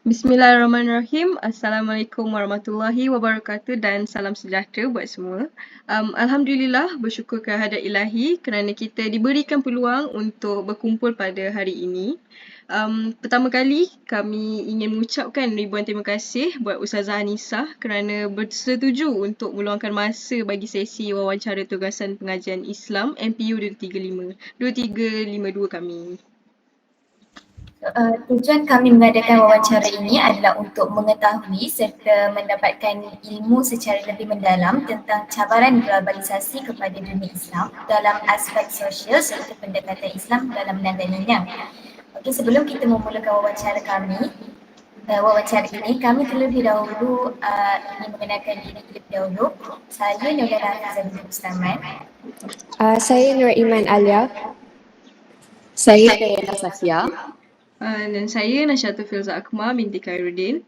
Bismillahirrahmanirrahim. Assalamualaikum warahmatullahi wabarakatuh dan salam sejahtera buat semua. Alhamdulillah, bersyukur kehadrat Ilahi kerana kita diberikan peluang untuk berkumpul pada hari ini. Pertama kali kami ingin mengucapkan ribuan terima kasih buat Ustazah Anisah kerana bersetuju untuk meluangkan masa bagi sesi wawancara tugasan pengajian Islam MPU 2352 kami. Tujuan kami mengadakan wawancara ini adalah untuk mengetahui serta mendapatkan ilmu secara lebih mendalam tentang cabaran globalisasi kepada dunia Islam dalam aspek sosial serta pendekatan Islam dalam menanganinya. Okey, sebelum kita memulakan wawancara ini, kami terlebih dahulu ingin mengenalkan diri terlebih dahulu. Saya Nurul Hafizah binti Mustaman. Saya Nur Iman Alia. Saya Kayla Safia. Dan saya Nasyatul Filza Akmal binti Khairuddin.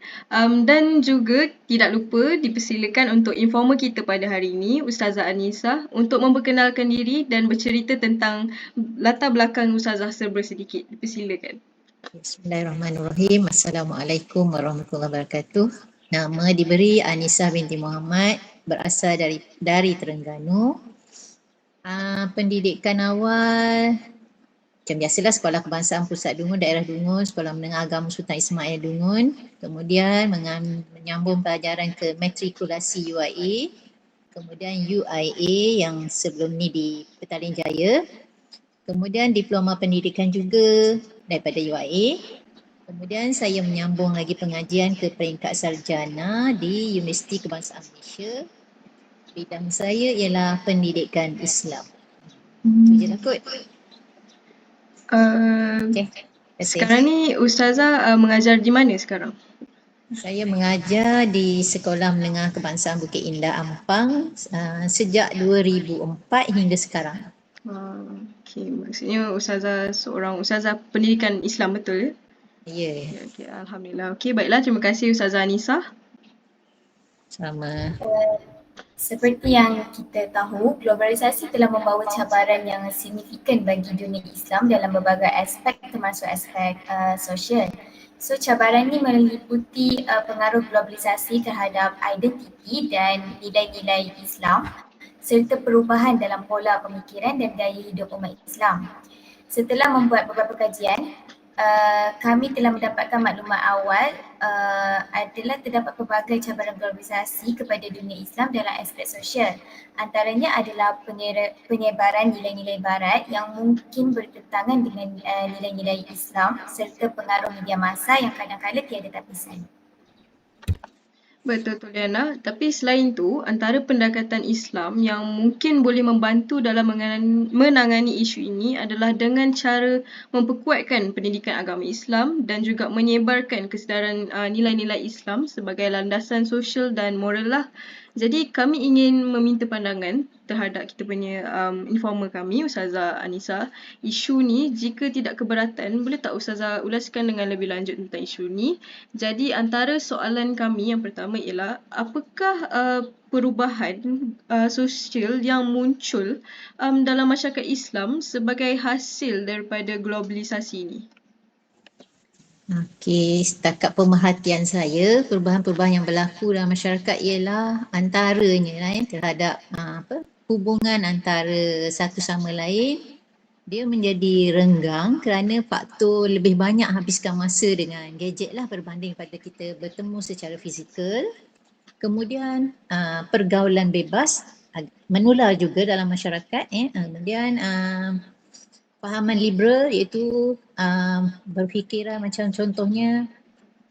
Dan juga tidak lupa dipersilakan untuk informer kita pada hari ini, Ustazah Anisah, untuk memperkenalkan diri dan bercerita tentang latar belakang Ustazah serba sedikit. Dipersilakan. Bismillahirrahmanirrahim. Assalamualaikum warahmatullahi wabarakatuh. Nama diberi Anisah binti Muhammad, berasal dari Terengganu. Pendidikan awal macam biasalah, Sekolah Kebangsaan Pusat Dungun, Daerah Dungun, Sekolah Menengah Agama Sultan Ismail Dungun. Kemudian menyambung pelajaran ke matrikulasi UIA. Kemudian UIA yang sebelum ni di Petaling Jaya. Kemudian diploma pendidikan juga daripada UIA. Kemudian saya menyambung lagi pengajian ke peringkat sarjana di Universiti Kebangsaan Malaysia. Bidang saya ialah pendidikan Islam. Itu je lah kot. Sekarang ni Ustazah mengajar di mana sekarang? Saya mengajar di Sekolah Menengah Kebangsaan Bukit Indah Ampang sejak 2004 hingga sekarang. Okey, maksudnya Ustazah seorang Ustazah pendidikan Islam, betul ya? Ya. Okay, Alhamdulillah. Okey, baiklah, terima kasih Ustazah Anisah. Sama. Seperti yang kita tahu, globalisasi telah membawa cabaran yang signifikan bagi dunia Islam dalam berbagai aspek termasuk aspek sosial. So cabaran ini meliputi pengaruh globalisasi terhadap identiti dan nilai-nilai Islam serta perubahan dalam pola pemikiran dan gaya hidup umat Islam. Setelah membuat beberapa kajian, kami telah mendapatkan maklumat awal adalah terdapat pelbagai cabaran globalisasi kepada dunia Islam dalam aspek sosial. Antaranya adalah penyebaran nilai-nilai barat yang mungkin bertentangan dengan nilai-nilai Islam serta pengaruh media massa yang kadang-kadang tiada tapisan. Betul Liana, tapi selain itu, antara pendekatan Islam yang mungkin boleh membantu dalam menangani isu ini adalah dengan cara memperkuatkan pendidikan agama Islam dan juga menyebarkan kesedaran nilai-nilai Islam sebagai landasan sosial dan moral lah. Jadi kami ingin meminta pandangan terhadap kita punya informer kami, Ustazah Anisah. Isu ni jika tidak keberatan, boleh tak Ustazah ulaskan dengan lebih lanjut tentang isu ni? Jadi antara soalan kami yang pertama ialah apakah perubahan sosial yang muncul dalam masyarakat Islam sebagai hasil daripada globalisasi ini? Okey, setakat pemerhatian saya, perubahan-perubahan yang berlaku dalam masyarakat ialah antaranya terhadap hubungan antara satu sama lain, dia menjadi renggang kerana faktor lebih banyak habiskan masa dengan gadget lah berbanding pada kita bertemu secara fizikal. Kemudian pergaulan bebas menular juga dalam masyarakat. Kemudian fahaman liberal iaitu berfikiran macam contohnya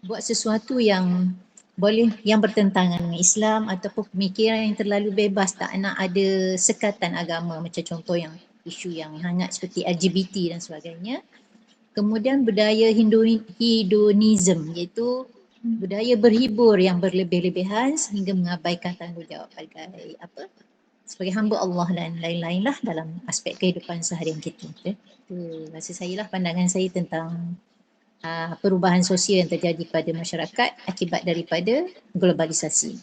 buat sesuatu yang bertentangan dengan Islam ataupun pemikiran yang terlalu bebas, tak nak ada sekatan agama, macam contoh yang isu yang hangat seperti LGBT dan sebagainya. Kemudian budaya hedonism iaitu budaya berhibur yang berlebih-lebihan sehingga mengabaikan tanggungjawab sebagai hamba Allah dan lain-lain lah dalam aspek kehidupan seharian kita. Itu rasa saya lah pandangan saya tentang perubahan sosial yang terjadi pada masyarakat akibat daripada globalisasi.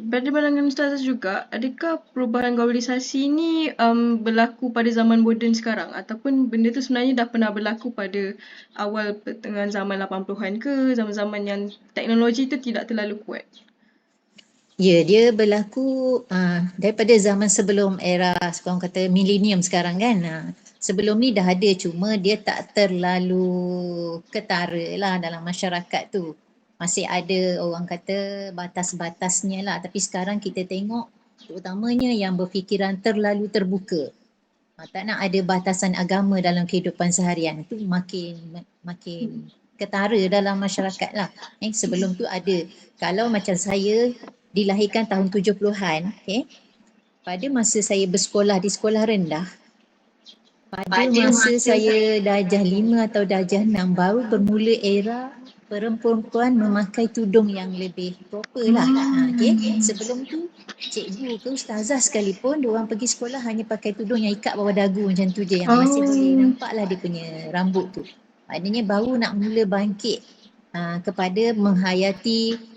Pada pandangan Ustazah juga, adakah perubahan globalisasi ni berlaku pada zaman moden sekarang ataupun benda tu sebenarnya dah pernah berlaku pada awal pertengahan zaman 80-an ke, zaman-zaman yang teknologi tu tidak terlalu kuat? Ya, dia berlaku daripada zaman sebelum era sekarang kata milenium sekarang kan. Sebelum ni dah ada, cuma dia tak terlalu ketara lah dalam masyarakat tu. Masih ada orang kata batas-batasnya lah. Tapi sekarang kita tengok terutamanya yang berfikiran terlalu terbuka. Tak nak ada batasan agama dalam kehidupan seharian. Itu makin ketara dalam masyarakat lah. Sebelum tu ada. Kalau macam saya dilahirkan tahun 70-an, pada masa saya bersekolah di sekolah rendah, pada masa saya darjah 5 atau darjah 6 baru bermula era perempuan memakai tudung yang lebih proper lah. Sebelum tu cikgu ke ustazah sekalipun diorang pergi sekolah hanya pakai tudung yang ikat bawah dagu macam tu je, yang masih boleh nampak lah dia punya rambut tu. Maknanya baru nak mula bangkit kepada menghayati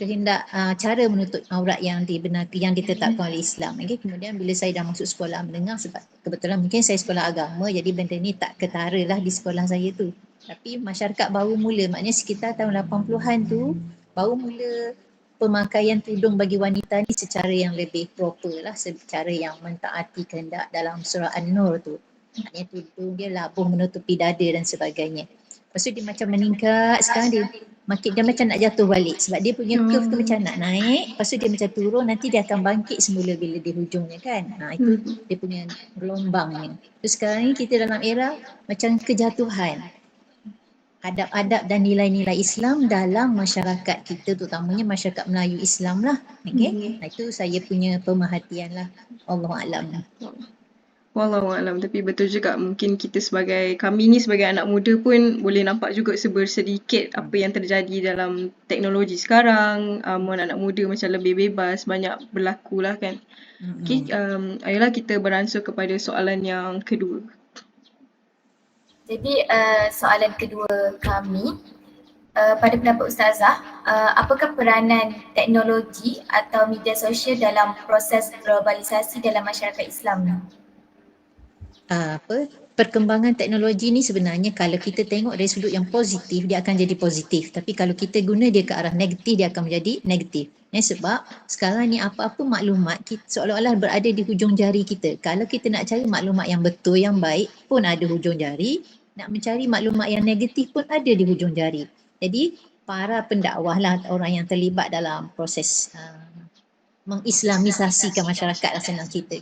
kehendak cara menutup aurat yang ditetapkan oleh Islam. Kemudian bila saya dah masuk sekolah menengah, sebab kebetulan mungkin saya sekolah agama, jadi benda ni tak ketara lah di sekolah saya tu. Tapi masyarakat baru mula, maknanya sekitar tahun 80-an tu baru mula pemakaian tudung bagi wanita ni secara yang lebih proper lah, secara yang mentaati kehendak dalam surah An-Nur tu. Maknanya tudung dia labuh menutupi dada dan sebagainya. Lepas tu dia macam meningkat, sekarang dia macam nak jatuh balik sebab dia punya curve tu macam nak naik, lepas tu dia macam turun, nanti dia akan bangkit semula bila di hujungnya kan. Itu dia punya gelombangnya. Terus sekarang ni kita dalam era macam kejatuhan adab-adab dan nilai-nilai Islam dalam masyarakat kita, terutamanya masyarakat Melayu Islam lah. Itu saya punya pemerhatian lah. Allahuakbar. Wallahualam, tapi betul juga mungkin kami ni sebagai anak muda pun boleh nampak juga sedikit apa yang terjadi dalam teknologi sekarang. Anak muda macam lebih bebas, banyak berlaku lah kan. Okay, ayolah kita beransur kepada soalan yang kedua. Jadi soalan kedua kami, pada pendapat Ustazah, apakah peranan teknologi atau media sosial dalam proses globalisasi dalam masyarakat Islam ni? Perkembangan teknologi ni sebenarnya kalau kita tengok dari sudut yang positif, dia akan jadi positif. Tapi kalau kita guna dia ke arah negatif, dia akan menjadi negatif. Sebab sekarang ni apa-apa maklumat seolah-olah berada di hujung jari kita. Kalau kita nak cari maklumat yang betul, yang baik pun ada hujung jari. Nak mencari maklumat yang negatif pun ada di hujung jari. Jadi para pendakwah lah, orang yang terlibat dalam proses mengislamisasikan masyarakat lah senang cerita,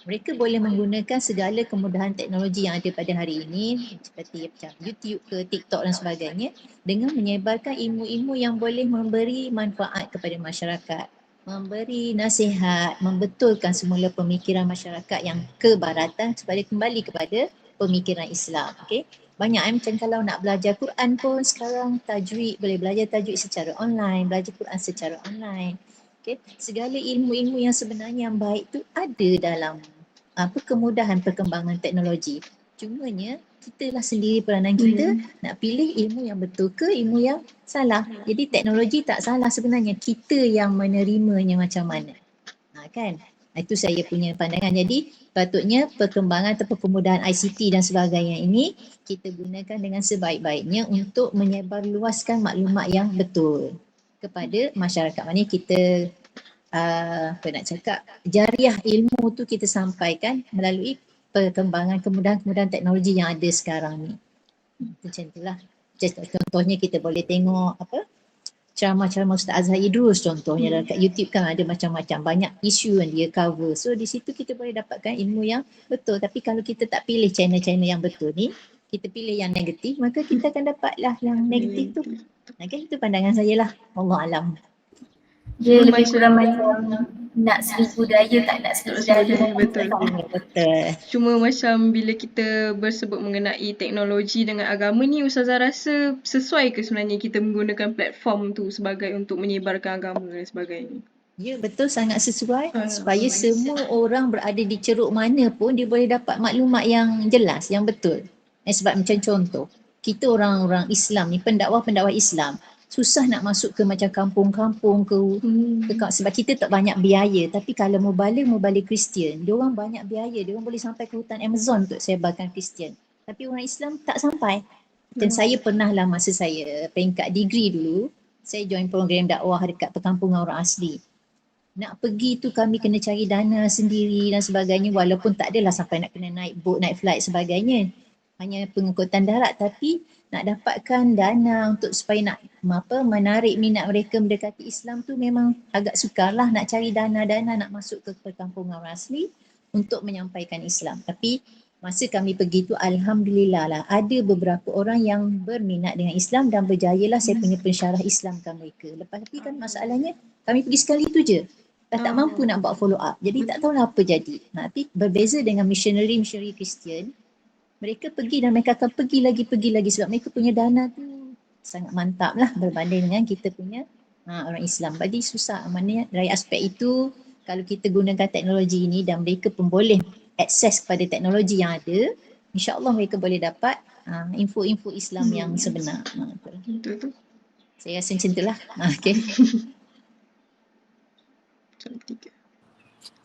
mereka boleh menggunakan segala kemudahan teknologi yang ada pada hari ini seperti macam YouTube ke TikTok dan sebagainya dengan menyebarkan ilmu-ilmu yang boleh memberi manfaat kepada masyarakat, memberi nasihat, membetulkan semula pemikiran masyarakat yang kebaratan supaya kembali kepada pemikiran Islam. Banyak macam kalau nak belajar Quran pun sekarang tajwid, boleh belajar tajwid secara online, belajar Quran secara online. Segala ilmu-ilmu yang sebenarnya yang baik tu ada dalam kemudahan perkembangan teknologi. Cumanya kita lah sendiri peranan kita nak pilih ilmu yang betul ke ilmu yang salah. Jadi teknologi tak salah sebenarnya, kita yang menerimanya macam mana. Kan? Itu saya punya pandangan. Jadi patutnya perkembangan atau kemudahan ICT dan sebagainya ini kita gunakan dengan sebaik-baiknya untuk menyebarluaskan maklumat yang betul kepada masyarakat. Maknanya kita jariah ilmu tu kita sampaikan melalui perkembangan kemudahan-kemudahan teknologi yang ada sekarang ni. Macam itulah. Contohnya kita boleh tengok ceramah-ceramah Ustaz Azhar Idrus contohnya dekat YouTube kan ada macam-macam banyak isu yang dia cover. So di situ kita boleh dapatkan ilmu yang betul. Tapi kalau kita tak pilih channel-channel yang betul ni, kita pilih yang negatif, maka kita akan dapatlah yang negatif tu. Itu pandangan saya lah. Allahuakbar. Dia lebih kurang macam nak 1000 daya tak nak 1000 daya. Betul. Cuma macam bila kita bersebut mengenai teknologi dengan agama ni, Ustazah rasa sesuai ke sebenarnya kita menggunakan platform tu sebagai untuk menyebarkan agama dan sebagainya? Ya, betul, sangat sesuai supaya semua orang berada di ceruk mana pun dia boleh dapat maklumat yang jelas, yang betul. Sebab macam contoh, kita orang-orang Islam ni, pendakwah-pendakwah Islam, susah nak masuk ke macam kampung-kampung sebab kita tak banyak biaya. Tapi kalau mubalik Kristian, dia orang banyak biaya, dia orang boleh sampai ke hutan Amazon untuk sebarkan Kristian. Tapi orang Islam tak sampai. Dan saya pernah lah masa saya peringkat degree dulu, saya join program dakwah dekat perkampungan orang asli. Nak pergi tu kami kena cari dana sendiri dan sebagainya, walaupun tak adalah sampai nak kena naik boat, naik flight sebagainya. Hanya pengangkutan darat, tapi nak dapatkan dana untuk supaya nak menarik minat mereka mendekati Islam tu memang agak sukar lah nak cari dana-dana nak masuk ke perkampungan orang asli untuk menyampaikan Islam. Tapi masa kami pergi tu alhamdulillah lah ada beberapa orang yang berminat dengan Islam dan berjayalah saya punya pensyarah Islamkan mereka. Lepas tu kan masalahnya kami pergi sekali tu je. Dah tak mampu nak buat follow up. Jadi tak tahulah apa jadi. Tapi berbeza dengan missionary Kristian, mereka pergi dan mereka akan pergi lagi sebab mereka punya dana tu sangat mantap lah berbanding dengan kita punya orang Islam. Jadi susah. Maknanya dari aspek itu kalau kita gunakan teknologi ini dan mereka pun boleh akses kepada teknologi yang ada, insya-Allah mereka boleh dapat info-info Islam yang sebenar. Betul. Saya rasa macam itulah. Okey.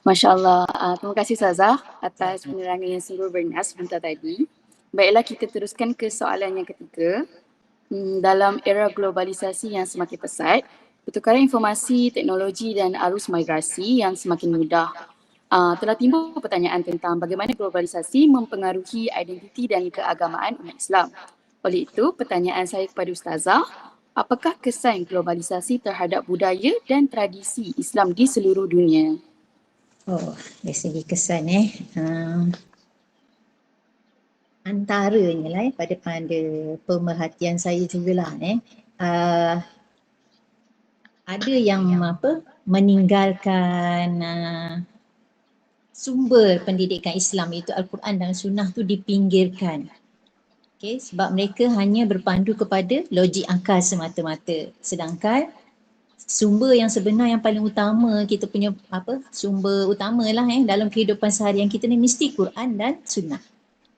Masya Allah. Terima kasih Ustazah atas penerangan yang sungguh bernas sebentar tadi. Baiklah, kita teruskan ke soalan yang ketiga. Dalam era globalisasi yang semakin pesat, pertukaran informasi, teknologi dan arus migrasi yang semakin mudah, telah timbul pertanyaan tentang bagaimana globalisasi mempengaruhi identiti dan keagamaan umat Islam. Oleh itu, pertanyaan saya kepada Ustazah, apakah kesan globalisasi terhadap budaya dan tradisi Islam di seluruh dunia? Oh, dari segi kesan antaranya lah pada pemerhatian saya jugalah ada yang meninggalkan sumber pendidikan Islam iaitu Al-Quran dan Sunnah tu dipinggirkan. Okay, sebab mereka hanya berpandu kepada logik akal semata-mata. Sedangkan sumber yang sebenar yang paling utama kita punya sumber utamalah dalam kehidupan seharian kita ni mesti Quran dan Sunnah.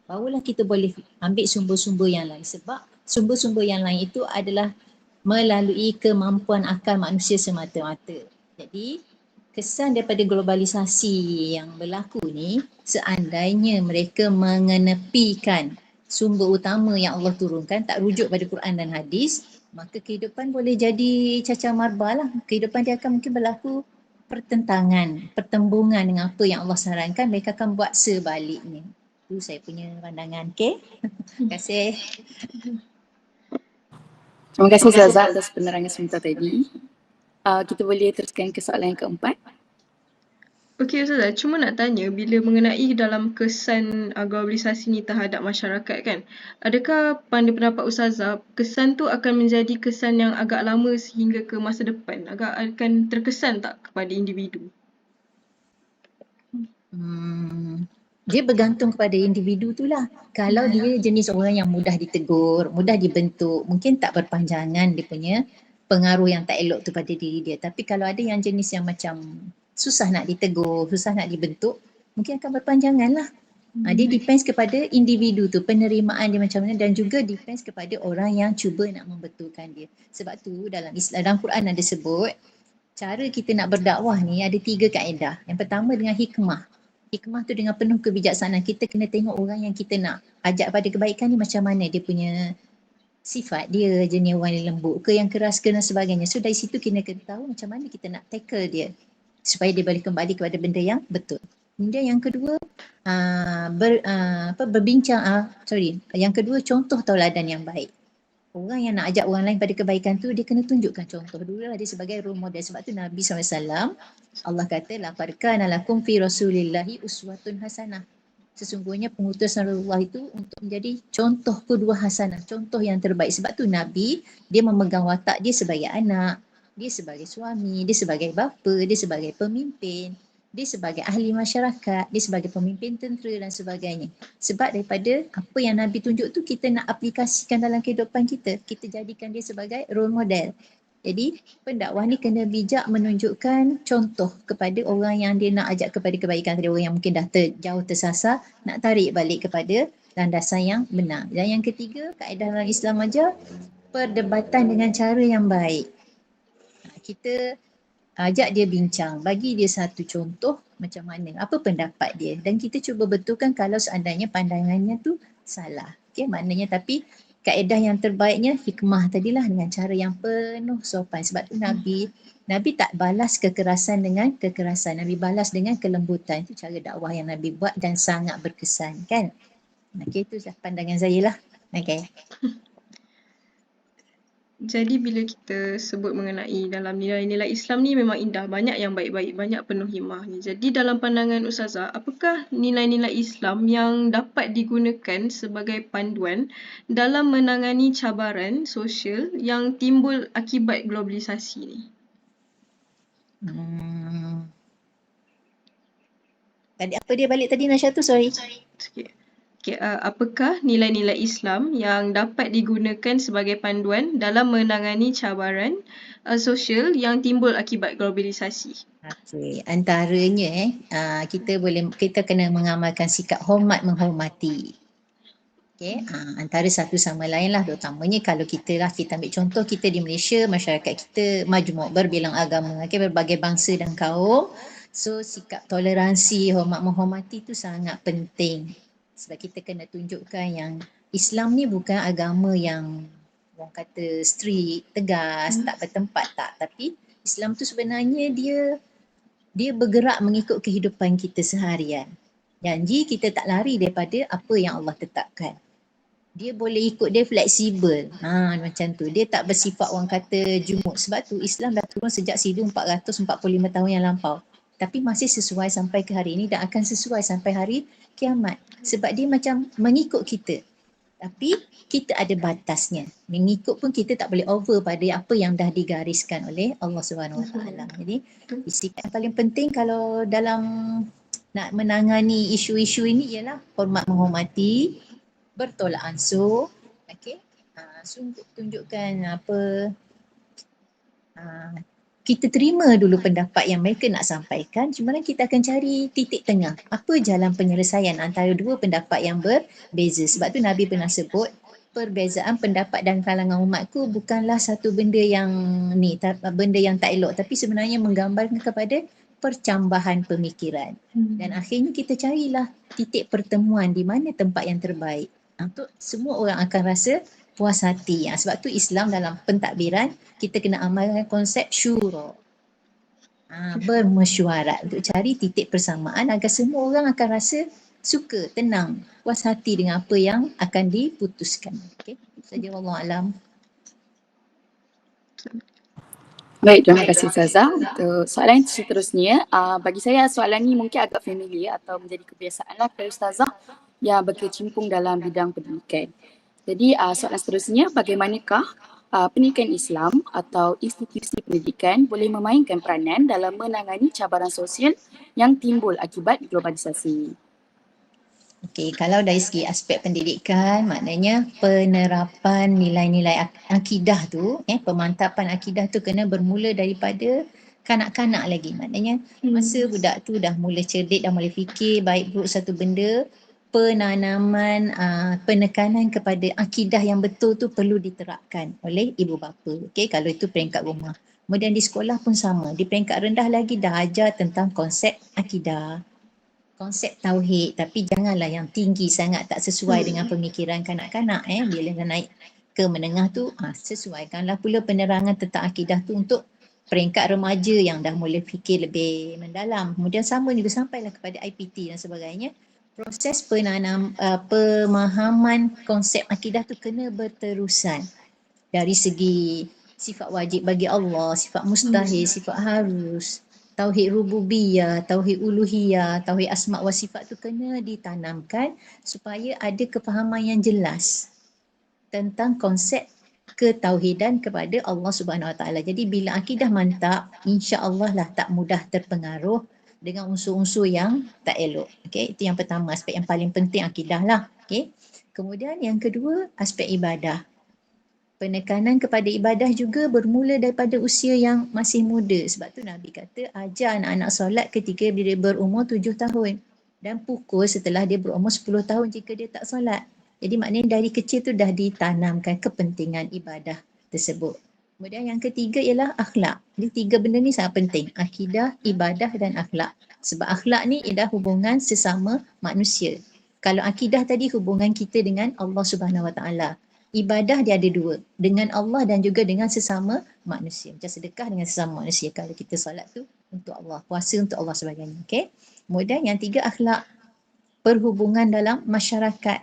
Barulah kita boleh ambil sumber-sumber yang lain sebab sumber-sumber yang lain itu adalah melalui kemampuan akal manusia semata-mata. Jadi kesan daripada globalisasi yang berlaku ni seandainya mereka mengenepikan sumber utama yang Allah turunkan, tak rujuk pada Quran dan hadis, maka kehidupan boleh jadi cacar marbah lah. Kehidupan dia akan mungkin berlaku pertentangan, pertembungan dengan apa yang Allah sarankan, mereka akan buat sebaliknya. Itu saya punya pandangan. Okay? Terima kasih. Terima kasih Ustazah atas penerangan sebentar tadi. Kita boleh teruskan ke soalan yang keempat. Okey Ustazah, cuma nak tanya bila mengenai dalam kesan globalisasi ni terhadap masyarakat kan, adakah pendapat Ustazah kesan tu akan menjadi kesan yang agak lama sehingga ke masa depan? Agak akan terkesan tak kepada individu? Dia bergantung kepada individu tu lah. Kalau dia jenis orang yang mudah ditegur, mudah dibentuk, mungkin tak berpanjangan dia punya pengaruh yang tak elok tu pada diri dia. Tapi kalau ada yang jenis yang macam susah nak ditegur, susah nak dibentuk, mungkin akan berpanjangan lah. Dia depends kepada individu tu, penerimaan dia macam mana dan juga depends kepada orang yang cuba nak membetulkan dia. Sebab tu dalam Islam, dalam Quran ada sebut, cara kita nak berdakwah ni ada 3 kaedah. Yang pertama dengan hikmah. Hikmah tu dengan penuh kebijaksanaan. Kita kena tengok orang yang kita nak ajak pada kebaikan ni macam mana dia punya sifat dia, jenis orang yang lembut ke, yang keras ke dan sebagainya. So dari situ kita kena tahu macam mana kita nak tackle dia supaya dia boleh kembali kepada benda yang betul. Kemudian yang kedua yang kedua contoh tauladan yang baik. Orang yang nak ajak orang lain pada kebaikan tu dia kena tunjukkan contoh dulu lah, dia sebagai role model. Sebab tu Nabi SAW Allah kata laqad kana lakum fi rasulillahi uswatun hasanah. Sesungguhnya pengutusan Rasulullah itu untuk menjadi contoh kedua hasanah, contoh yang terbaik. Sebab tu Nabi dia memegang watak dia sebagai anak, dia sebagai suami, dia sebagai bapa, dia sebagai pemimpin, dia sebagai ahli masyarakat, dia sebagai pemimpin tentera dan sebagainya. Sebab daripada apa yang Nabi tunjuk tu kita nak aplikasikan dalam kehidupan kita, kita jadikan dia sebagai role model. Jadi pendakwah ni kena bijak menunjukkan contoh kepada orang yang dia nak ajak kepada kebaikan tadi, orang yang mungkin dah jauh tersasar, nak tarik balik kepada landasan yang benar. Dan yang ketiga, kaedah dalam Islam ajar perdebatan dengan cara yang baik. Kita ajak dia bincang, bagi dia satu contoh macam mana, apa pendapat dia, dan kita cuba betulkan kalau seandainya pandangannya tu salah. Okay, maknanya tapi kaedah yang terbaiknya hikmah tadilah, dengan cara yang penuh sopan. Sebab tu Nabi tak balas kekerasan dengan kekerasan, Nabi balas dengan kelembutan. Itu cara dakwah yang Nabi buat dan sangat berkesan, kan? Okay, itu pandangan saya lah. Okay. Jadi bila kita sebut mengenai dalam nilai-nilai Islam ni memang indah, banyak yang baik-baik, banyak penuh hikmahnya. Jadi dalam pandangan Ustazah, apakah nilai-nilai Islam yang dapat digunakan sebagai panduan dalam menangani cabaran sosial yang timbul akibat globalisasi ni? Tadi apa dia balik tadi, Nasyatul? Sorry. Sikit. Okay, apakah nilai-nilai Islam yang dapat digunakan sebagai panduan dalam menangani cabaran sosial yang timbul akibat globalisasi? Okey, antaranya kita kena mengamalkan sikap hormat menghormati. Okey, antara satu sama lain lah, terutamanya kalau kita ambil contoh kita di Malaysia, masyarakat kita majmuk berbilang agama, berbagai bangsa dan kaum. So sikap toleransi, hormat menghormati tu sangat penting. Sebab kita kena tunjukkan yang Islam ni bukan agama yang orang kata strict, tegas, tak bertempat, tak. Tapi Islam tu sebenarnya dia bergerak mengikut kehidupan kita seharian. Janji kita tak lari daripada apa yang Allah tetapkan. Dia boleh ikut, dia fleksibel. Macam tu. Dia tak bersifat orang kata jumuk. Sebab tu Islam dah turun sejak 1445 tahun yang lampau. Tapi masih sesuai sampai ke hari ini dan akan sesuai sampai hari kiamat. Sebab dia macam mengikut kita. Tapi kita ada batasnya. Mengikut pun kita tak boleh over pada apa yang dah digariskan oleh Allah SWT. Jadi sikap yang paling penting kalau dalam nak menangani isu-isu ini ialah hormat menghormati, bertolak ansur, sungguh tunjukkan kita terima dulu pendapat yang mereka nak sampaikan, cuma kita akan cari titik tengah. Apa jalan penyelesaian antara dua pendapat yang berbeza. Sebab tu Nabi pernah sebut, perbezaan pendapat dan kalangan umatku bukanlah satu benda yang benda yang tak elok, tapi sebenarnya menggambarkan kepada percambahan pemikiran. Dan akhirnya kita carilah titik pertemuan di mana tempat yang terbaik. Untuk semua orang akan rasa puas hati. Sebab tu Islam dalam pentadbiran kita kena amalkan konsep syura. Bermesyuarat untuk cari titik persamaan agar semua orang akan rasa suka, tenang, puas hati dengan apa yang akan diputuskan. Okey, itu saja, wallahu alam. Baik, terima kasih Ustazah. Untuk soalan seterusnya, bagi saya soalan ni mungkin agak familiar atau menjadi kebiasaan lah kepada Ustazah yang berkecimpung dalam bidang pendidikan. Jadi soalan seterusnya, bagaimanakah pendidikan Islam atau institusi pendidikan boleh memainkan peranan dalam menangani cabaran sosial yang timbul akibat globalisasi? Okey, kalau dari segi aspek pendidikan, maknanya penerapan nilai-nilai akidah tu, pemantapan akidah tu kena bermula daripada kanak-kanak lagi. Maknanya masa budak tu dah mula cerdik, dah mula fikir baik buruk satu benda, penanaman, penekanan kepada akidah yang betul tu perlu diterapkan oleh ibu bapa. Okey, kalau itu peringkat rumah. Kemudian di sekolah pun sama. Di peringkat rendah lagi dah ajar tentang konsep akidah, konsep tauhid, tapi janganlah yang tinggi sangat tak sesuai dengan pemikiran kanak-kanak. Bila dah naik ke menengah tu, sesuaikanlah pula penerangan tentang akidah tu untuk peringkat remaja yang dah mula fikir lebih mendalam. Kemudian sama juga sampailah kepada IPT dan sebagainya. Proses pemahaman konsep akidah tu kena berterusan dari segi sifat wajib bagi Allah, sifat mustahil, sifat harus, tauhid rububiyah, tauhid uluhiyah, tauhid asma' wa sifat tu kena ditanamkan supaya ada kefahaman yang jelas tentang konsep ketauhidan kepada Allah Subhanahu Wa Taala. Jadi bila akidah mantap, insya-Allah lah tak mudah terpengaruh dengan unsur-unsur yang tak elok. Okey, itu yang pertama, aspek yang paling penting akidah lah. Okey. Kemudian yang kedua, aspek ibadah. Penekanan kepada ibadah juga bermula daripada usia yang masih muda. Sebab tu Nabi kata ajar anak-anak solat ketika dia berumur 7 tahun dan pukul setelah dia berumur 10 tahun jika dia tak solat. Jadi maknanya dari kecil tu dah ditanamkan kepentingan ibadah tersebut. Kemudian yang ketiga ialah akhlak. Jadi 3 benda ni sangat penting. Akidah, ibadah dan akhlak. Sebab akhlak ni ialah hubungan sesama manusia. Kalau akidah tadi hubungan kita dengan Allah Subhanahu Wa Taala. Ibadah dia ada 2. Dengan Allah dan juga dengan sesama manusia. Macam sedekah dengan sesama manusia. Kalau kita solat tu untuk Allah. Puasa untuk Allah sebagainya. Okay? Kemudian yang 3 akhlak. Perhubungan dalam masyarakat.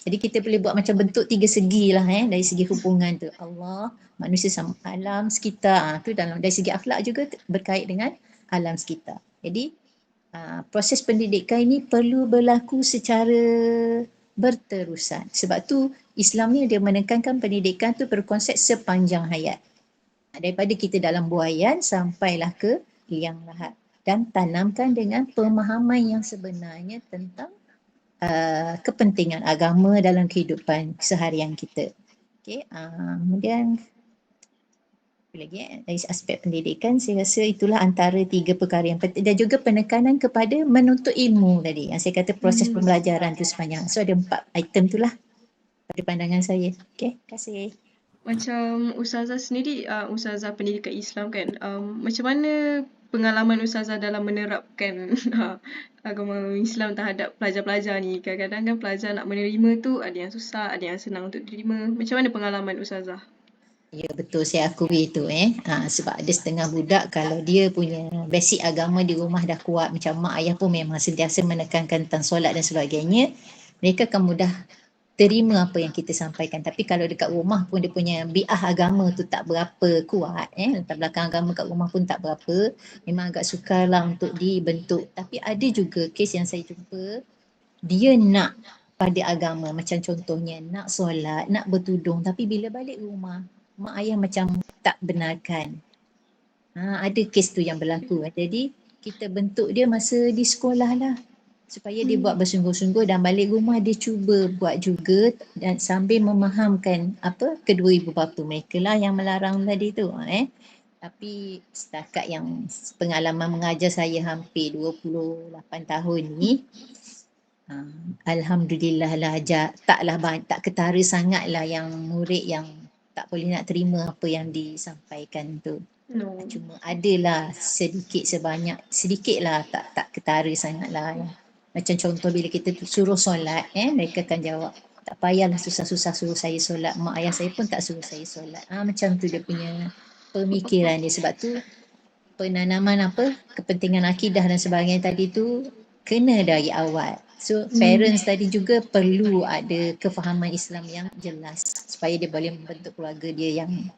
Jadi kita boleh buat macam bentuk 3 segi lah dari segi hubungan tu. Allah, manusia sama alam sekitar. Tu dalam dari segi akhlak juga berkait dengan alam sekitar. Jadi proses pendidikan ini perlu berlaku secara berterusan. Sebab tu Islam ni dia menekankan pendidikan tu berkonsep sepanjang hayat. Daripada kita dalam buaian sampailah ke liang lahat. Dan tanamkan dengan pemahaman yang sebenarnya tentang kepentingan agama dalam kehidupan seharian kita. Okay, kemudian lagi dari aspek pendidikan saya rasa itulah antara 3 perkara yang penting dan juga penekanan kepada menuntut ilmu tadi yang saya kata proses pembelajaran tu sepanjang. So ada 4 item tu lah pada pandangan saya. Okay, terima kasih. Macam Ustazah sendiri, Ustazah pendidikan Islam kan, macam mana pengalaman Ustazah dalam menerapkan agama Islam terhadap pelajar-pelajar ni? Kadang-kadang kan pelajar nak menerima tu ada yang susah, ada yang senang untuk diterima. Macam mana pengalaman Ustazah? Ya betul, saya akui itu sebab ada setengah budak kalau dia punya basic agama di rumah dah kuat, macam mak ayah pun memang sentiasa menekankan tentang solat dan sebagainya, mereka akan mudah terima apa yang kita sampaikan. Tapi kalau dekat rumah pun dia punya bi'ah agama tu tak berapa kuat, latar belakang agama kat rumah pun tak berapa, memang agak sukarlah untuk dibentuk. Tapi ada juga kes yang saya jumpa, dia nak pada agama, macam contohnya nak solat, nak bertudung, tapi bila balik rumah mak ayah macam tak benarkan. Ada kes tu yang berlaku. Jadi kita bentuk dia masa di sekolah lah supaya dia buat bersungguh-sungguh dan balik rumah dia cuba buat juga dan sambil memahamkan apa kedua ibu bapa mereka lah yang melarang tadi tu. Tapi setakat yang pengalaman mengajar saya hampir 28 tahun ni, alhamdulillah lah tak ketara sangat lah yang murid yang tak boleh nak terima apa yang disampaikan tu. No. Cuma adalah sedikit lah tak ketara sangat lah. Macam contoh bila kita suruh solat, mereka akan jawab, tak payahlah susah-susah suruh saya solat, mak ayah saya pun tak suruh saya solat. Macam tu dia punya pemikiran dia. Sebab tu penanaman kepentingan akidah dan sebagainya tadi tu kena dari awal. So parents tadi juga perlu ada kefahaman Islam yang jelas supaya dia boleh membentuk keluarga dia yang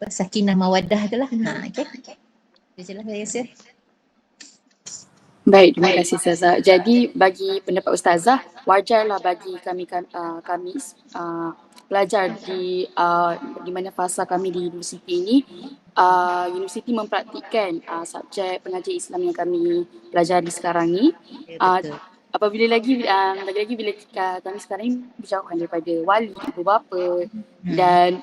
sakinah mawaddah tu lah. Okay. Itu je lah saya rasa. Baik, terima kasih Ustazah. Jadi bagi pendapat Ustazah, wajarlah bagi kami pelajar di mana fasa kami di universiti ini, universiti mempraktikkan subjek pengajian Islam yang kami pelajari sekarang ni. Betul. Apabila lagi bila kami sekarang ini berjauhan daripada wali, ibu bapa dan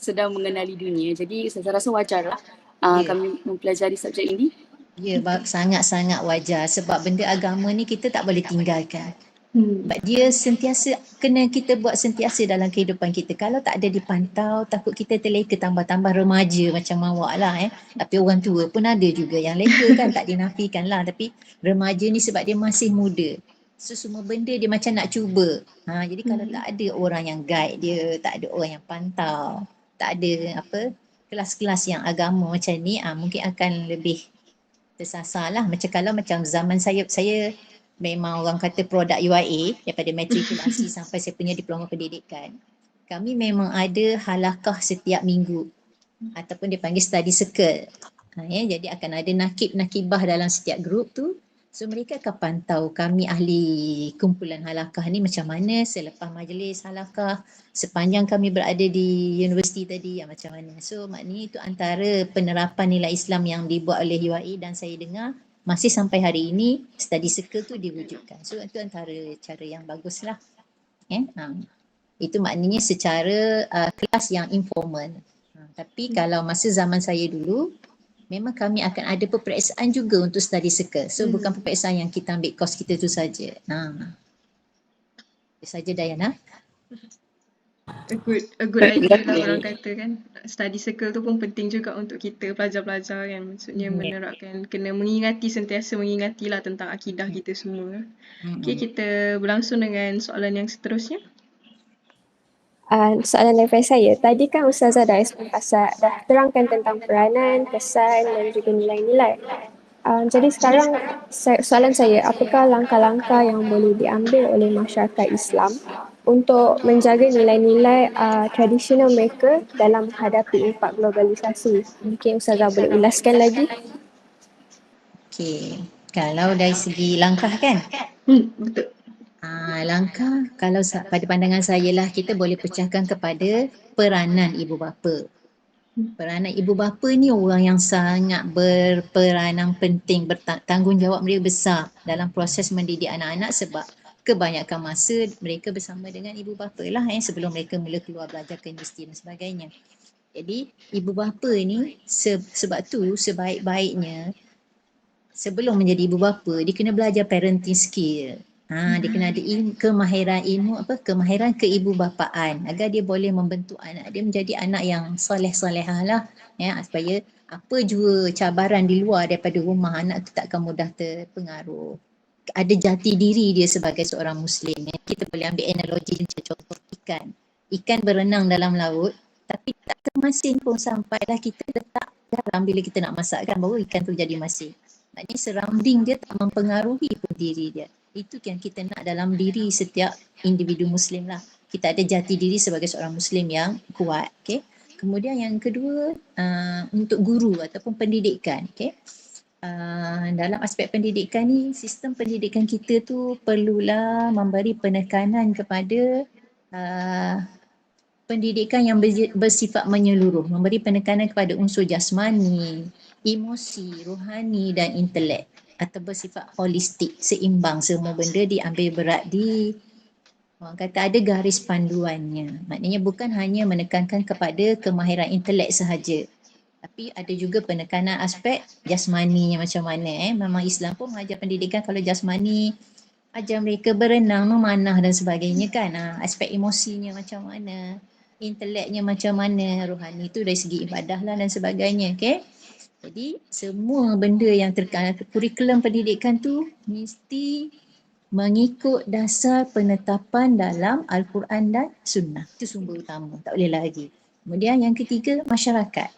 sedang mengenali dunia. Jadi saya rasa wajarlah kami mempelajari subjek ini. Ya, sangat-sangat wajar sebab benda agama ni kita tak boleh tinggalkan. Sebab dia sentiasa kena kita buat sentiasa dalam kehidupan kita. Kalau tak ada dipantau, takut kita terleka tambah-tambah remaja macam awak lah. Tapi orang tua pun ada juga yang leka kan, tak dinafikan lah. Tapi remaja ni sebab dia masih muda. So semua benda dia macam nak cuba. Jadi kalau tak ada orang yang guide dia, tak ada orang yang pantau, tak ada kelas-kelas yang agama macam ni, mungkin akan lebih tersasar lah. Macam zaman saya memang orang kata produk UIA daripada matrikulasi sampai saya punya diploma pendidikan. Kami memang ada halakah setiap minggu ataupun dipanggil study circle. Jadi akan ada nakib-nakibah dalam setiap grup tu. So mereka akan pantau kami ahli kumpulan halakah ni macam mana selepas majlis halakah, sepanjang kami berada di universiti tadi macam mana. So maknanya itu antara penerapan nilai Islam yang dibuat oleh UIA dan saya dengar masih sampai hari ini study circle tu diwujudkan. So itu antara cara yang bagus lah. Itu maknanya secara kelas yang informal. Tapi kalau masa zaman saya dulu, memang kami akan ada peperiksaan juga untuk study circle. So bukan peperiksaan yang kita ambil kos kita tu saja. Itu saja Dayana. A good idea lah orang kata kan. Study circle tu pun penting juga untuk kita pelajar-pelajar kan. Maksudnya menerapkan, kena sentiasa mengingati lah tentang akidah kita semua. Okay, kita berlangsung dengan soalan yang seterusnya. Soalan daripada saya, tadi kan Ustazah dah terangkan tentang peranan, kesan dan juga nilai-nilai. Jadi sekarang soalan saya, apakah langkah-langkah yang boleh diambil oleh masyarakat Islam untuk menjaga nilai-nilai tradisional mereka dalam menghadapi impak globalisasi? Mungkin Ustazah boleh ulaskan lagi? Okey, kalau dari segi langkah kan? Betul. Langkah kalau pada pandangan saya lah, kita boleh pecahkan kepada peranan ibu bapa. Peranan ibu bapa ni orang yang sangat berperanan penting, bertanggungjawab mereka besar dalam proses mendidik anak-anak sebab kebanyakan masa mereka bersama dengan ibu bapa lah sebelum mereka mula keluar belajar ke universiti dan sebagainya. Jadi ibu bapa ni sebab tu sebaik-baiknya sebelum menjadi ibu bapa dia kena belajar parenting skill. Dia kena ada kemahiran keibubapaan agar dia boleh membentuk anak dia menjadi anak yang soleh-solehah lah supaya apa jua cabaran di luar daripada rumah, anak tu takkan mudah terpengaruh. Ada jati diri dia sebagai seorang Muslim. Kita boleh ambil analogi macam contoh ikan berenang dalam laut tapi tak termasin pun sampailah kita letak garam bila kita nak masak kan, baru ikan tu jadi masin. Maknanya surrounding dia tak mempengaruhi pun diri dia. Itu yang kita nak dalam diri setiap individu Muslim lah. Kita ada jati diri sebagai seorang Muslim yang kuat. Okay? Kemudian yang kedua, untuk guru ataupun pendidikan. Okay? Dalam aspek pendidikan ni, sistem pendidikan kita tu perlulah memberi penekanan kepada pendidikan yang bersifat menyeluruh, memberi penekanan kepada unsur jasmani, emosi, rohani dan intelek atau bersifat holistik, seimbang, semua benda diambil berat orang kata ada garis panduannya. Maknanya bukan hanya menekankan kepada kemahiran intelek sahaja, tapi ada juga penekanan aspek jasmaninya macam mana. Memang Islam pun mengajar pendidikan kalau jasmani, ajar mereka berenang, memanah dan sebagainya kan. Aspek emosinya macam mana, inteleknya macam mana, rohani tu dari segi ibadah lah dan sebagainya. Okay? Jadi semua benda yang terkait kurikulum pendidikan tu mesti mengikut dasar penetapan dalam Al-Quran dan Sunnah. Itu sumber utama, tak boleh lagi. Kemudian yang ketiga, masyarakat.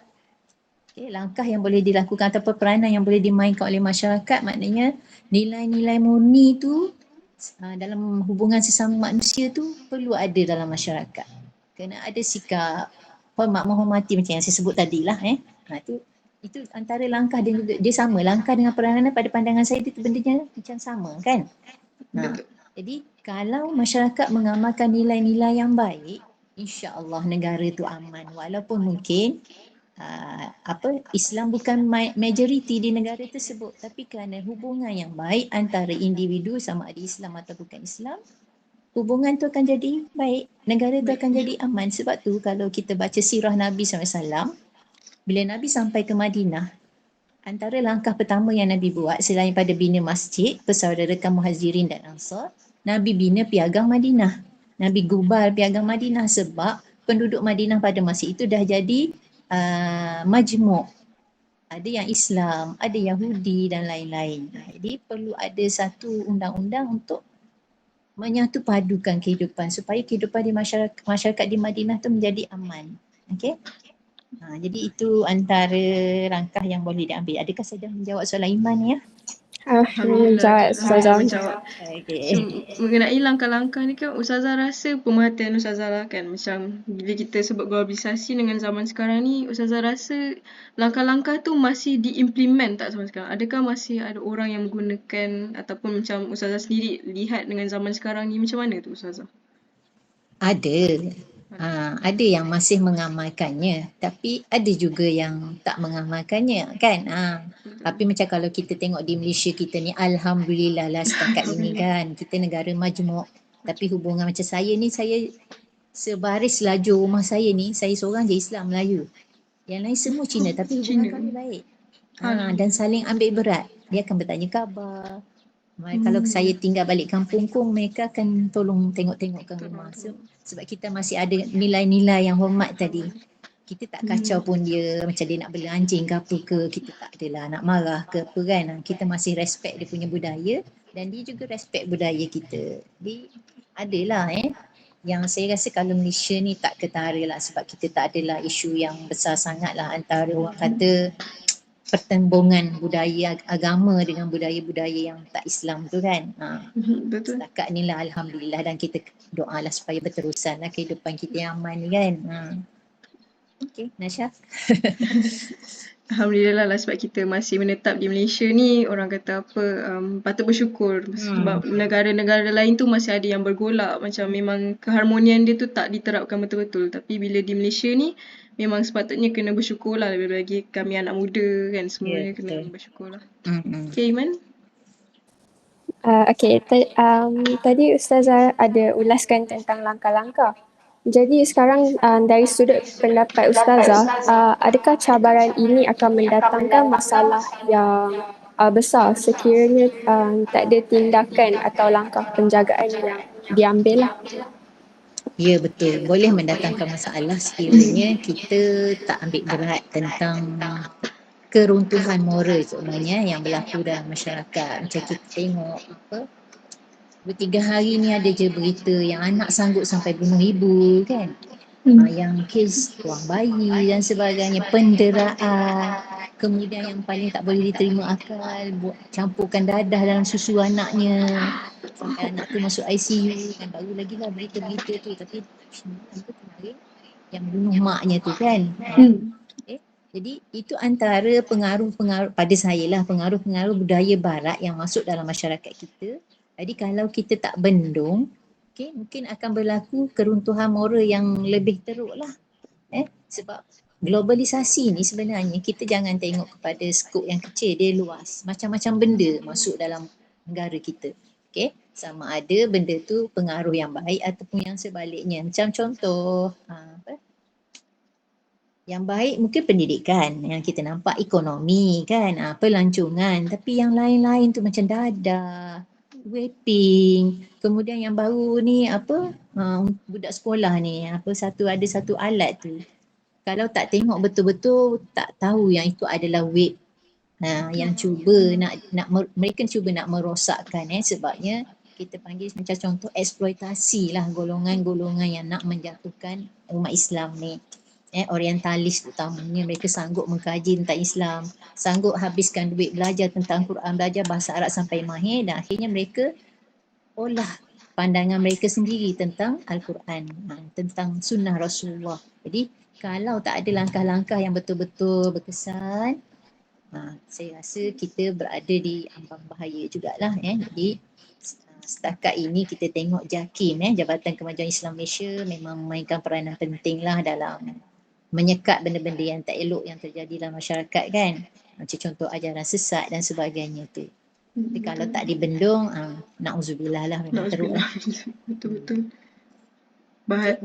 Okay, langkah yang boleh dilakukan atau peranan yang boleh dimainkan oleh masyarakat maknanya nilai-nilai murni tu dalam hubungan sesama manusia tu perlu ada dalam masyarakat. Kena ada sikap hormat menghormati macam yang saya sebut tadi lah. Itu antara langkah dan juga dia sama. Langkah dengan peranan pada pandangan saya itu bendanya macam sama kan. Jadi kalau masyarakat mengamalkan nilai-nilai yang baik, insya-Allah negara tu aman. Walaupun mungkin Islam bukan majoriti di negara tersebut, tapi kerana hubungan yang baik antara individu sama ada Islam atau bukan Islam, hubungan tu akan jadi baik, negara tu akan jadi aman. Sebab tu kalau kita baca sirah Nabi SAW, bila Nabi sampai ke Madinah, antara langkah pertama yang Nabi buat selain pada bina masjid, persaudarakan Muhajirin dan Ansar, Nabi bina piagam Madinah. Nabi gubal piagam Madinah sebab penduduk Madinah pada masa itu dah jadi majmuk. Ada yang Islam, ada Yahudi dan lain-lain. Jadi perlu ada satu undang-undang untuk menyatu padukan kehidupan supaya kehidupan di masyarakat di Madinah tu menjadi aman. Okey? Jadi itu antara langkah yang boleh diambil. Adakah saya dah menjawab soalan Iman ya? Menjawab. Mengenai langkah-langkah ni kan Ustazah rasa pemerhatian Ustazah lah kan, macam bila kita sebut globalisasi dengan zaman sekarang ni, Ustazah rasa langkah-langkah tu masih diimplement tak zaman sekarang? Adakah masih ada orang yang menggunakan ataupun macam Ustazah sendiri lihat dengan zaman sekarang ni macam mana tu Ustazah? Ada. Ada yang masih mengamalkannya, tapi ada juga yang tak mengamalkannya kan. Tapi macam kalau kita tengok di Malaysia kita ni, alhamdulillah lah setakat ini kan, kita negara majmuk. Tapi hubungan macam saya ni, saya sebaris laju rumah saya ni, saya seorang je Islam Melayu. Yang lain semua Cina, tapi hubungan kami baik. Dan saling ambil berat. Dia akan bertanya khabar, Kalau saya tinggal balik kampung pun mereka akan tolong tengok-tengokkan rumah. Tolong. Sebab kita masih ada nilai-nilai yang hormat tadi. Kita tak kacau pun dia macam dia nak beli anjing ke apa ke, kita tak adalah nak marah ke apa kan. Kita masih respect dia punya budaya dan dia juga respect budaya kita. Jadi adalah yang saya rasa kalau Malaysia ni tak ketara lah sebab kita tak adalah isu yang besar sangat lah antara orang kata pertembungan budaya agama dengan budaya-budaya yang tak Islam tu kan. Betul. Setakat ni lah Alhamdulillah dan kita doalah supaya berterusan lah kehidupan kita yang aman ni kan. Okay, Nasha. Alhamdulillah lah sebab kita masih menetap di Malaysia ni, orang kata apa, patut bersyukur sebab negara-negara lain tu masih ada yang bergolak, macam memang keharmonian dia tu tak diterapkan betul-betul, tapi bila di Malaysia ni memang sepatutnya kena bersyukur lah, lebih lagi kami anak muda kan, semuanya kena bersyukur lah. Okay, Iman? Tadi Ustazah ada ulaskan tentang langkah-langkah. Jadi sekarang dari sudut pendapat Ustazah, adakah cabaran ini akan mendatangkan masalah yang besar sekiranya tak ada tindakan atau langkah penjagaan yang diambil lah? Ya betul, boleh mendatangkan masalah sekiranya kita tak ambil berat tentang keruntuhan moral sebenarnya yang berlaku dalam masyarakat. Macam kita tengok 2-3 hari ni ada je berita yang anak sanggup sampai bunuh ibu kan. Yang kes buang bayi dan sebagainya, penderaan. Kemudian yang paling tak boleh diterima akal, campurkan dadah dalam susu anaknya sampai anak tu masuk ICU kan. Baru lagi lah berita-berita tu, tapi kemarin yang bunuh maknya tu kan. Jadi itu antara pengaruh-pengaruh pada saya lah, pengaruh-pengaruh budaya barat yang masuk dalam masyarakat kita. Jadi kalau kita tak bendung, mungkin akan berlaku keruntuhan moral yang lebih teruk lah. Sebab globalisasi ni sebenarnya kita jangan tengok kepada skop yang kecil, dia luas. Macam-macam benda masuk dalam negara kita. Sama ada benda tu pengaruh yang baik ataupun yang sebaliknya. Macam contoh, yang baik mungkin pendidikan, yang kita nampak ekonomi kan, pelancongan. Tapi yang lain-lain tu macam dadah, vaping, kemudian yang baru ni budak sekolah ni ada satu alat tu. Kalau tak tengok betul-betul tak tahu yang itu adalah vape. Yang mereka cuba nak merosakkan sebabnya kita panggil macam contoh eksploitasi lah golongan-golongan yang nak menjatuhkan umat Islam ni. Orientalis utamanya, mereka sanggup mengkaji tentang Islam, sanggup habiskan duit belajar tentang Quran, belajar bahasa Arab sampai mahir dan akhirnya mereka olah pandangan mereka sendiri tentang Al-Quran, tentang sunnah Rasulullah. Jadi kalau tak ada langkah-langkah yang betul-betul berkesan, saya rasa kita berada di ambang bahaya jugalah. Jadi setakat ini kita tengok JAKIM, Jabatan Kemajuan Islam Malaysia memang memainkan peranan penting lah dalam menyekat benda-benda yang tak elok yang terjadi dalam masyarakat kan. Macam contoh ajaran sesat dan sebagainya tu. Tapi kalau tak dibendung, na'udzubillah lah, memang teruk lah. Betul-betul.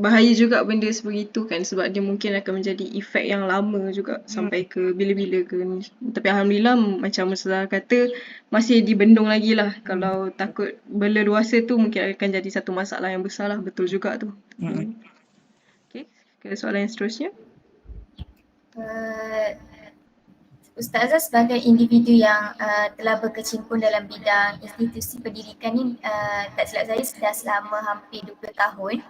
Bahaya juga benda sebegitu kan, sebab dia mungkin akan menjadi efek yang lama juga sampai ke bila-bila ke ni. Tapi Alhamdulillah macam Ustazah kata masih dibendung lagi lah. Kalau takut berleluasa tu mungkin akan jadi satu masalah yang besar lah. Betul juga tu. Okay, ke soalan yang seterusnya. Ustazah sebagai individu yang telah berkecimpung dalam bidang institusi pendidikan ni, tak silap saya sudah selama hampir 20 tahun.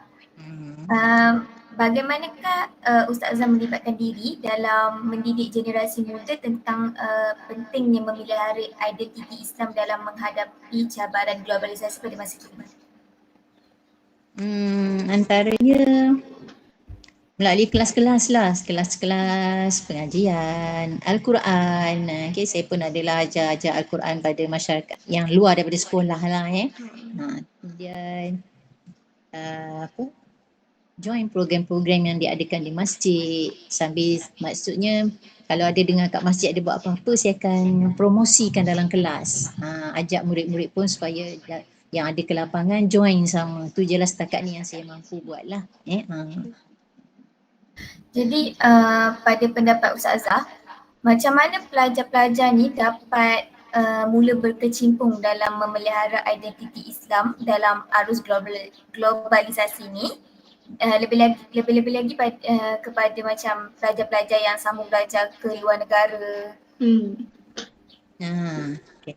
Bagaimanakah Ustazah melibatkan diri dalam mendidik generasi muda tentang pentingnya memelihara identiti Islam dalam menghadapi cabaran globalisasi pada masa kini? Antaranya melalui kelas-kelas lah, kelas-kelas pengajian Al-Quran. Saya pun adalah ajar Al-Quran pada masyarakat yang luar daripada sekolah lah. Kemudian join program-program yang diadakan di masjid. Sambil maksudnya kalau ada dengar kat masjid ada buat apa-apa, saya akan promosikan dalam kelas. Ajak murid-murid pun supaya yang ada ke lapangan join sama. Tu je lah setakat ni yang saya mampu buat lah. Jadi pada pendapat Ustazah, macam mana pelajar-pelajar ni dapat mula berkecimpung dalam memelihara identiti Islam dalam arus globalisasi ni, lebih-lebih lagi kepada macam pelajar-pelajar yang sambung belajar ke luar negara. Okay.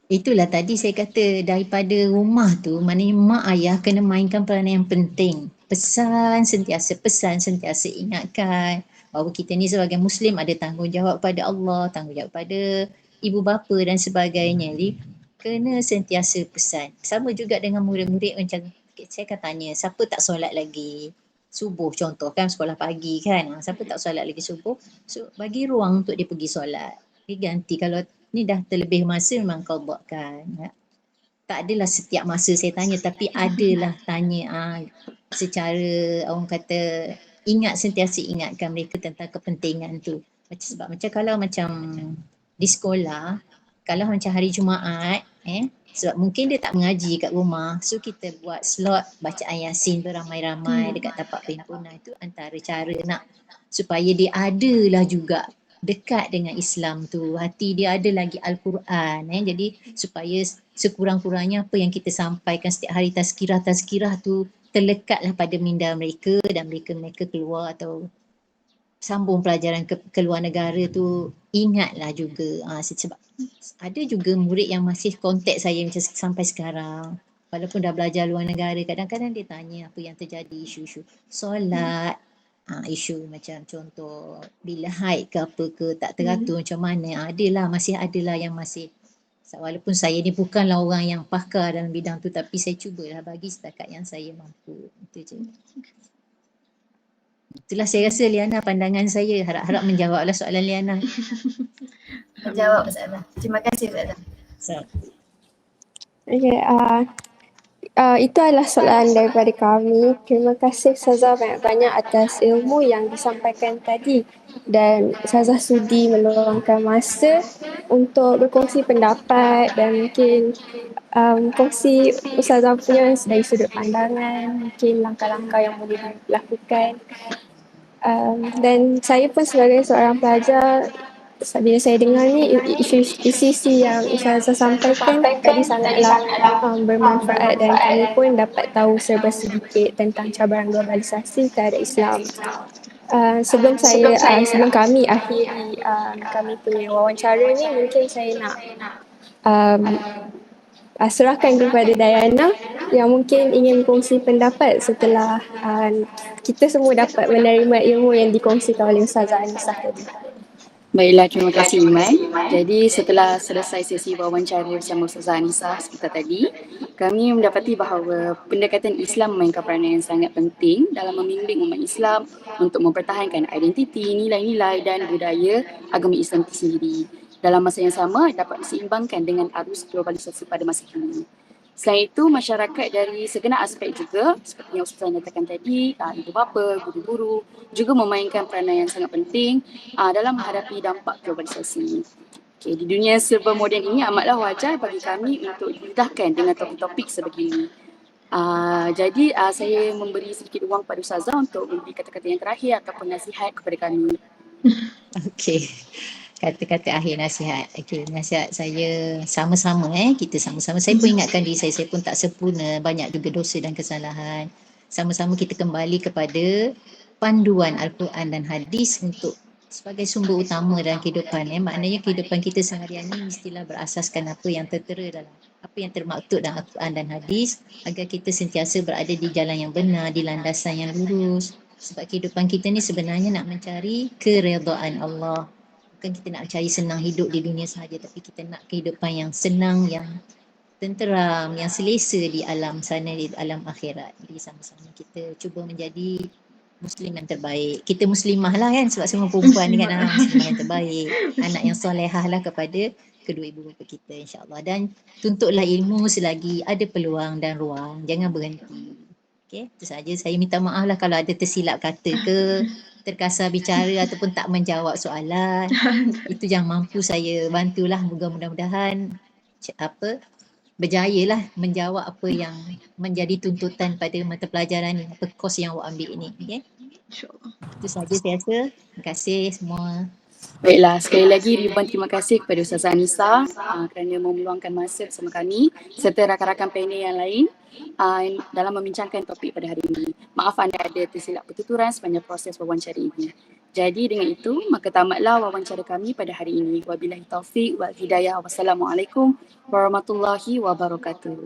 Itulah tadi saya kata daripada rumah tu, maknanya mak ayah kena mainkan peranan yang penting. Pesan sentiasa ingatkan bahawa kita ni sebagai Muslim ada tanggungjawab pada Allah, tanggungjawab pada ibu bapa dan sebagainya. Jadi kena sentiasa pesan. Sama juga dengan murid-murid, macam saya akan tanya, siapa tak solat lagi subuh contoh kan, sekolah pagi kan, siapa tak solat lagi subuh, so bagi ruang untuk dia pergi solat. Dia ganti, kalau ni dah terlebih masa memang kau buatkan. Tak adalah setiap masa saya tanya, tapi adalah tanya secara orang kata sentiasa ingatkan mereka tentang kepentingan tu. Sebab macam kalau macam di sekolah, kalau macam hari Jumaat, sebab mungkin dia tak mengaji kat rumah, so kita buat slot bacaan Yasin beramai-ramai dekat tapak perhimpunan. Itu antara cara nak supaya dia adalah juga dekat dengan Islam tu, hati dia ada lagi Al-Quran. Jadi supaya sekurang-kurangnya apa yang kita sampaikan setiap hari tazkirah tu terlekatlah pada minda mereka, dan mereka keluar atau sambung pelajaran ke luar negara tu, ingatlah juga. Sebab ada juga murid yang masih kontak saya macam sampai sekarang, walaupun dah belajar luar negara, kadang-kadang dia tanya apa yang terjadi, isu-isu solat, isu macam contoh bila haid ke apa ke tak teratur macam mana, masih adalah yang masih. Walaupun saya ni bukanlah orang yang pakar dalam bidang tu, tapi saya cubalah bagi setakat yang saya mampu. Itu je. Itulah saya rasa, Liana, pandangan saya. Harap-harap menjawablah soalan Liana. Menjawab Ustazah. Terima kasih Ustazah. Okay, itu adalah soalan daripada kami. Terima kasih Ustazah banyak-banyak atas ilmu yang disampaikan tadi, dan Ustazah sudi meluangkan masa untuk berkongsi pendapat dan mungkin kongsi Ustazah punya dari sudut pandangan, mungkin langkah-langkah yang boleh dilakukan. Dan saya pun sebagai seorang pelajar, bila saya dengar ni isi yang Ustazah sampaikan tadi sangatlah bermanfaat, dan kami pun dapat tahu serba sedikit tentang cabaran globalisasi terhadap Islam. Sebelum kami akhiri kami punya wawancara ni, mungkin saya nak serahkan kepada Diana yang mungkin ingin berkongsi pendapat setelah kita semua dapat menerima ilmu yang dikongsikan oleh Ustazah Anisah tadi. Baiklah, terima kasih Iman. Jadi setelah selesai sesi wawancara bersama Ustazah Anisah seperti tadi, kami mendapati bahawa pendekatan Islam memainkan peranan yang sangat penting dalam membimbing umat Islam untuk mempertahankan identiti, nilai-nilai dan budaya agama Islam itu sendiri. Dalam masa yang sama dapat diseimbangkan dengan arus globalisasi pada masa kini. Selain itu, masyarakat dari segenap aspek juga, seperti yang Ustazah nyatakan tadi, ibu bapa, guru-guru juga memainkan peranan yang sangat penting dalam menghadapi dampak globalisasi. Di dunia serba moden ini amatlah wajar bagi kami untuk didedahkan dengan topik-topik sebegini. Jadi saya memberi sedikit ruang kepada Ustazah untuk memberi kata-kata yang terakhir ataupun nasihat kepada kami. Okey. Kata-kata akhir nasihat. Okey, nasihat saya sama-sama kita sama-sama. Saya pun ingatkan diri saya pun tak sempurna, banyak juga dosa dan kesalahan. Sama-sama kita kembali kepada panduan Al-Quran dan hadis untuk sebagai sumber utama dalam kehidupan. Maknanya kehidupan kita seharian ini mestilah berasaskan apa yang tertera dalam, apa yang termaktub dalam Al-Quran dan hadis, agar kita sentiasa berada di jalan yang benar, di landasan yang lurus. Sebab kehidupan kita ni sebenarnya nak mencari keredaan Allah. Bukan kita nak cari senang hidup di dunia sahaja, tapi kita nak kehidupan yang senang, yang tenteram, yang selesa di alam sana, di alam akhirat. Jadi sama-sama kita cuba menjadi Muslim yang terbaik. Kita Muslimah lah kan, sebab semua perempuan ni kan Muslimah yang terbaik. Anak yang solehah lah kepada kedua ibu bapa kita, insyaAllah. Dan tuntutlah ilmu selagi ada peluang dan ruang. Jangan berhenti. Okay, itu saja. Saya minta maaf lah kalau ada tersilap kata ke, terkasar bicara ataupun tak menjawab soalan. Itu yang mampu saya bantulah. Mudah-mudahan berjayalah menjawab apa yang menjadi tuntutan pada mata pelajaran ni, apa kos yang awak ambil ini. Okay? InsyaAllah. Itu saja saya rasa. Terima kasih semua. Baiklah, sekali lagi ribuan terima kasih kepada Ustazah Anisa kerana meluangkan masa bersama kami serta rakan-rakan panel yang lain dalam membincangkan topik pada hari ini. Maaf anda ada tersilap pertuturan sepanjang proses wawancara ini. Jadi dengan itu, maka tamatlah wawancara kami pada hari ini. Wabillahi taufiq wal hidayah. Wassalamualaikum warahmatullahi wabarakatuh.